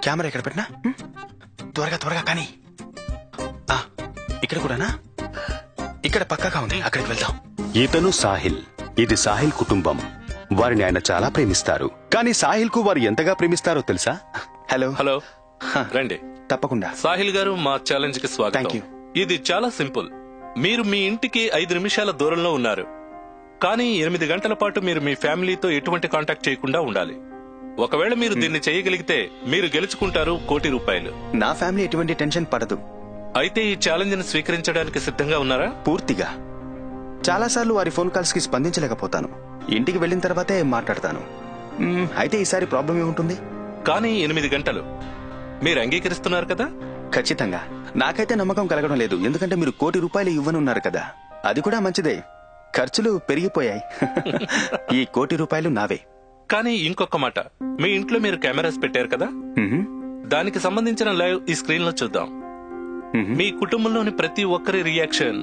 Camera ఎక్కడ పెట్టినా త్వరగా త్వరగా కానీ ఇక్కడ కూడానా? ఇక్కడ పక్కాగా ఉంది, అక్కడికి వెళ్దాం. ఇతను సాహిల్. ఇది సాహిల్ కుటుంబం. వారిని ఆయన చాలా ప్రేమిస్తారు. కానీ సాహిల్ కు వారు ఎంతగా ప్రేమిస్తారో తెలుసా? హలో హలో, రండి. తప్పకుండా. సాహిల్ గారు, మా ఛాలెంజ్ కి స్వాగతం. థాంక్యూ. ఇది చాలా సింపుల్. మీరు మీ ఇంటికి 5 నిమిషాల దూరంలో ఉన్నారు, కానీ 8 గంటల పాటు మీరు మీ ఫ్యామిలీతో ఎటువంటి కాంటాక్ట్ చేయకుండా ఉండాలి. ఒకవేళ మీరు దీన్ని చేయగలిగితే మీరు గెలుచుకుంటారు ₹1 కోటి. నా ఫ్యామిలీ ఎటువంటి టెన్షన్ పడదు. అయితే ఈ ఛాలెంజ్ ని స్వీకరించడానికి సిద్ధంగా ఉన్నారా? పూర్తిగా. చాలా సార్లు వారి ఫోన్ కాల్స్ కి స్పందించలేకపోతాను. ఇంటికి వెళ్లిన తర్వాతే మాట్లాడతాను. అయితే ఈసారి ప్రాబ్లం ఏముంటుంది? కానీ 8 గంటలు మీరు అంగీకరిస్తున్నారు కదా? ఖచ్చితంగా. నాకైతే నమ్మకం కలగడం లేదు, ఎందుకంటే మీరు ₹1 కోటి ఇవ్వనున్నారు కదా. అది కూడా మంచిదే. ఖర్చులు పెరిగిపోయాయి. ఈ ₹1 కోటి నావే. కానీ ఇంకొక మాట, మీ ఇంట్లో మీరు కెమెరాస్ పెట్టారు కదా, దానికి సంబంధించిన లైవ్ ఈ స్క్రీన్ లో చూద్దాం. మీ కుటుంబంలోని ప్రతి ఒక్కరి రియాక్షన్,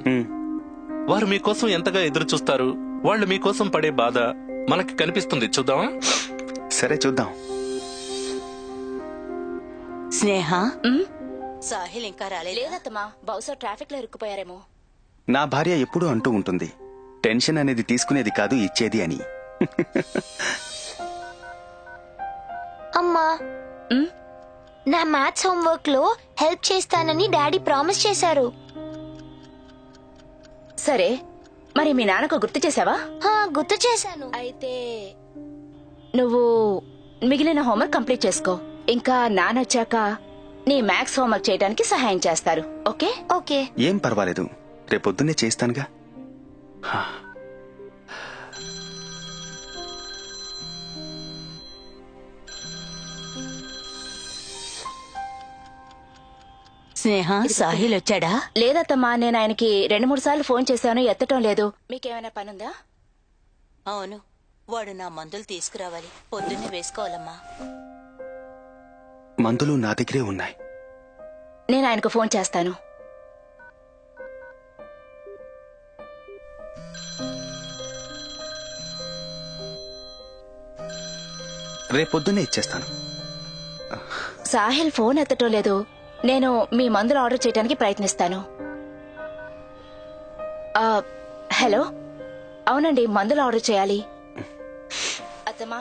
వారు మీకోసం ఎంతగా ఎదురు చూస్తారు, వాళ్ళు మీకోసం పడే బాధ మనకి కనిపిస్తుంది. చూద్దామా? సరే, చూద్దాం. స్నేహ, సాహిల్ ఇంకా రాలేదత్తమ్మా. బహుశా ట్రాఫిక్ లో ఇరుక్కుపోయారేమో. నా భార్య ఎప్పుడూ అంటూ ఉంటుంది, టెన్షన్ అనేది తీసుకునేది కాదు, ఇచ్చేది అని. అమ్మా, నా మ్యాథ్స్ హోంవర్క్ లో హెల్ప్ చేస్తానని డాడీ ప్రామిస్ చేశారు. సరే, మరి మీ నాన్నకు గుర్తు చేసావా? గుర్తు చేశాను. అయితే నువ్వు మిగిలిన హోంవర్క్ కంప్లీట్ చేసుకో. ఇంకా నాన్న వచ్చాక నీ మ్యాథ్స్ హోంవర్క్ చేయడానికి సహాయం చేస్తారు. ఓకే? ఓకే. ఏం పర్వాలేదు, రేపొద్దున్నే చేస్తానుగా. స్నేహ, సాహిల్ వచ్చాడా? లేదత్తమ్మా, నేను ఆయనకి 2-3 సార్లు ఫోన్ చేశాను, ఎత్తటం లేదు. మీకేమైనా పనుందా? అవును, వాడు నా మందులు తీసుకురావాలి, పొద్దున్నే వేసుకోవాలమ్మా. మందులు నా దగ్గరే ఉన్నాయి. నేను ఆయనకు ఫోన్ చేస్తాను. రేపొద్దున్నే ఇచ్చేస్తాను. సాహిల్ ఫోన్ ఎత్తటం లేదు. నేను మీ మందులు ఆర్డర్ చేయడానికి ప్రయత్నిస్తాను. హలో, అవునండి, మందులు ఆర్డర్ చేయాలి. అత్తమ్మా,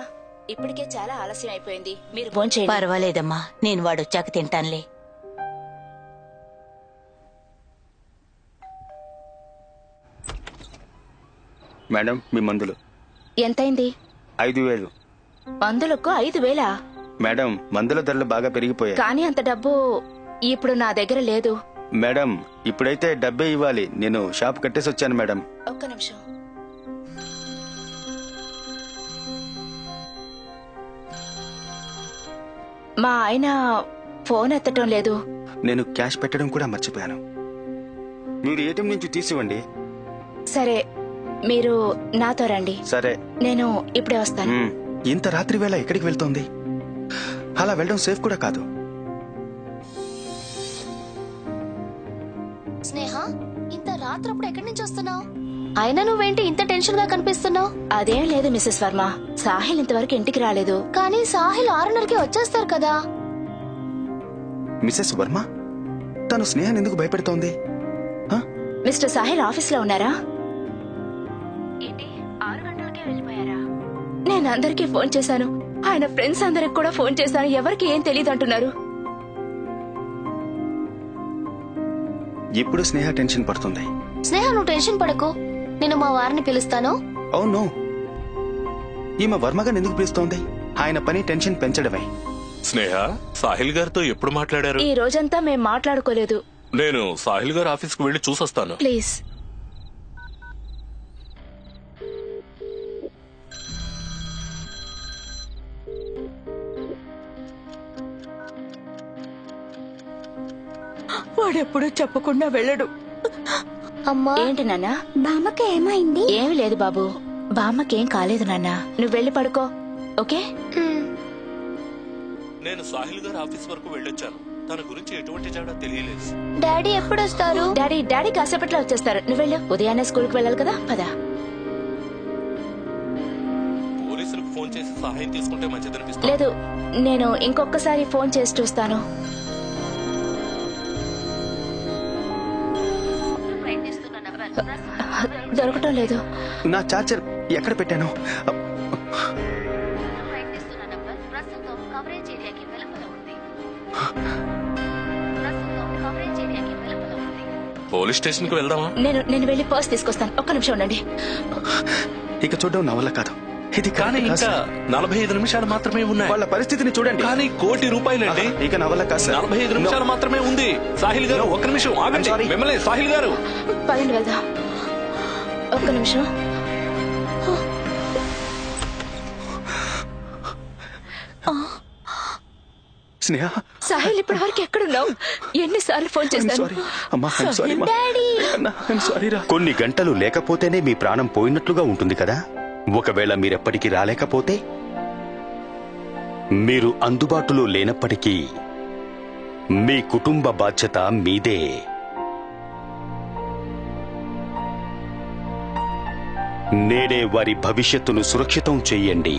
ఇప్పటికే చాలా ఆలస్యం అయిపోయింది, మీరు ఫోన్ చేయండి. పర్వాలేదమ్మా, నేను వాడొచ్చాక తింటానులే. మేడం, మీ మందులు. ఎంతైంది? 5,000. మందులకు 5,000? మేడం, మందుల ధరలు బాగా పెరిగిపోయాయి. కానీ అంత డబ్బు ఇప్పుడు నా దగ్గర లేదు. మేడం, ఇప్పుడైతే డబ్బే ఇవ్వాలి. నేను షాప్ కట్టేసి వచ్చాను మేడం. ఒక్క నిమిషం. మా ఆయన ఫోన్ ఎత్తటం లేదు. నేను క్యాష్ పెట్టడం కూడా మర్చిపోయాను. మీరు ఏటీఎం నుంచి తీసివ్వండి. సరే, మీరు నాతో రండి. సరే, నేను ఇప్పుడే వస్తాను. ఇంత రాత్రి వేళ ఎక్కడికి వెళ్తోంది? అలా వెళ్ళడం సేఫ్ కూడా కాదు. స్నేహ, ఇంత రాత్రప్పుడు ఎక్కడి నుంచి వస్తున్నావు? అయినా నువ్వేంటి ఇంత టెన్షన్ గా కనిపిస్తున్నావు? అదేం లేదు మిసెస్ వర్మ, సాహిల్ ఇంతవరకు ఇంటికి రాలేదు. కానీ సాహిల్ 6:30కి వచ్చేస్తారు కదా. మిసెస్ వర్మ, తను స్నేహాన్ని ఎందుకు భయపెడుతోంది? మిస్టర్ సాహిల్ ఆఫీస్ లో ఉన్నారా? 6 గంటలకే వెళ్ళిపోయారా? నేను అందరికీ ఫోన్ చేశాను, ఆయన ఫ్రెండ్స్ అందరికి కూడా ఫోన్ చేశాను, ఎవరికి ఏం తెలియదు అంటున్నారు. ఇప్పుడు స్నేహ టెన్షన్ పడుతుంది. స్నేహ, నువ్వు టెన్షన్ పడకు, నేను మా వారిని పిలుస్తాను. అవును, ఈమె వర్మగారిని ఎందుకు పిలుస్తోంది? ఆయన పని టెన్షన్ పెంచడమే. స్నేహ, సాహిల్ గారితో ఎప్పుడు మాట్లాడారు? ఈ రోజంతా మేం మాట్లాడుకోలేదు. నేను సాహిల్ గారు ఆఫీస్ కు వెళ్లి చూసొస్తాను. ప్లీజ్. వాడెప్పుడు చెప్పకుండా వెళ్ళడు. అమ్మా, ఏంటి నాన్న? బామ్మకి ఏమైంది? ఏమి లేదు బాబు, బామ్మకేం కాలేదు నాన్న, నువ్వు వెళ్ళి పడుకో. ఓకే? నేను సాహిల్ గారు ఆఫీస్ వరకు వెళ్ళొచ్చాను, తన గురించి ఎటువంటి జాడా తెలియలేదు. డాడీ ఎప్పుడు వస్తారు? డాడీ కాసేపట్లో వచ్చేస్తారు. నువ్వు వెళ్ళు, ఉదయాన్నే స్కూల్ కి వెళ్ళాలి కదా. పద. పోలీసులకు ఫోన్ ఫోన్ చేసి సహాయం తీసుకుంటే మంచిదనిపిస్తుంది. లేదు, నేను ఇంకొకసారి ఫోన్ చేసి చూస్తాను. దొరకటం లేదు. నా చార్జర్ ఎక్కడ పెట్టాను? పోలీస్ స్టేషన్ కి వెళ్దామా? నేను వెళ్ళి పర్స్ తీసుకొస్తాను. ఒక్క నిమిషం ఉండండి. ఇక చూడడం నా వల్ల కాదు. ఇది కానీ ఇంకా 45 నిమిషాలు మాత్రమే ఉన్నాయి. వాళ్ళ పరిస్థితిని చూడండి. కానీ ₹1,00,00,000 ఇక నా వల్ల కాదు సార్. 45 నిమిషాలు మాత్రమే ఉంది. సాహిల్ గారు ఒక్క నిమిషం ఆగండి. sorry. మిమ్మల్ని సాహిల్ గారు. పదండి వెళ్దాం. ఒక్క నిమిషం. స్నేహ, సాహిల్ ఇప్పటి వరకు ఎక్కడున్నావు? ఎన్నిసార్లు ఫోన్ చేశాను? సారీ అమ్మా, సారీ సారీ రా. కొన్ని గంటలు లేకపోతేనే మీ ప్రాణం పోయినట్లుగా ఉంటుంది కదా. ఒకవేళ మీరెప్పటికీ రాలేకపోతే, మీరు అందుబాటులో లేనప్పటికీ మీ కుటుంబ బాధ్యత మీదే. నేడే వారి భవిష్యత్తును సురక్షితం చెయ్యండి.